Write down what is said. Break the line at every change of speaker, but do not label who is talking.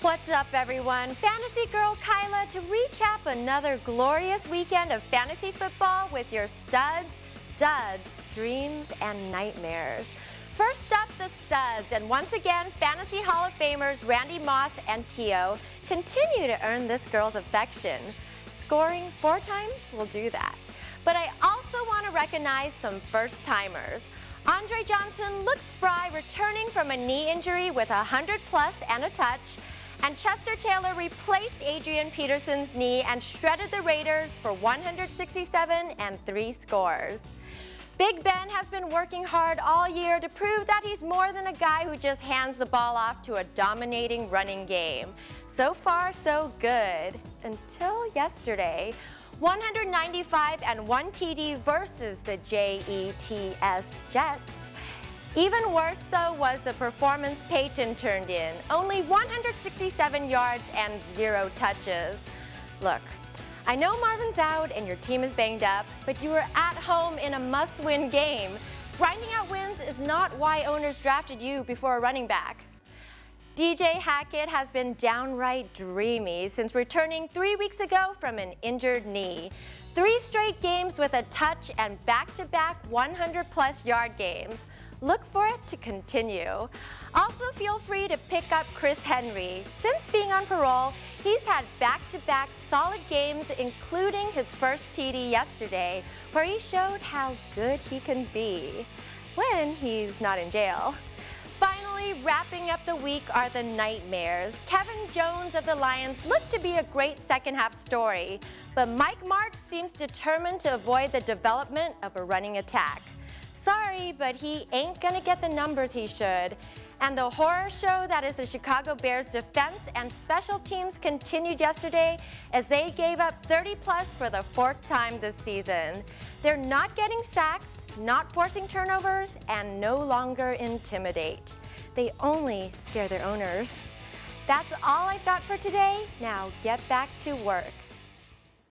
What's up, everyone? Fantasy Girl Kyla to recap another glorious weekend of fantasy football with your studs, duds, dreams, and nightmares. First up, the studs, and once again, Fantasy Hall of Famers Randy Moss and Tio continue to earn this girl's affection. Scoring 4 times will do that. But I also want to recognize some first-timers. Andre Johnson looks spry, returning from a knee injury with 100+ and a touch. And Chester Taylor replaced Adrian Peterson's knee and shredded the Raiders for 167 and 3 scores. Big Ben has been working hard all year to prove that he's more than a guy who just hands the ball off to a dominating running game. So far, so good. Until yesterday. 195 and 1 TD versus the Jets. Even worse, though, was the performance Peyton turned in. Only 167 yards and 0 touches. Look, I know Marvin's out and your team is banged up, but you were at home in a must-win game. Grinding out wins is not why owners drafted you before a running back. DJ Hackett has been downright dreamy since returning 3 weeks ago from an injured knee. 3 straight games with a touch and back-to-back 100+ yard games. Look for it to continue. Also, feel free to pick up Chris Henry. Since being on parole, he's had back-to-back solid games, including his first TD yesterday, where he showed how good he can be when he's not in jail. Finally, wrapping up the week are the nightmares. Kevin Jones of the Lions looked to be a great second-half story, but Mike Martz seems determined to avoid the development of a running attack. Sorry, but he ain't gonna get the numbers he should. And the horror show that is the Chicago Bears defense and special teams continued yesterday as they gave up 30+ for the 4th time this season. They're not getting sacks, not forcing turnovers, and no longer intimidate. They only scare their owners. That's all I've got for today. Now get back to work.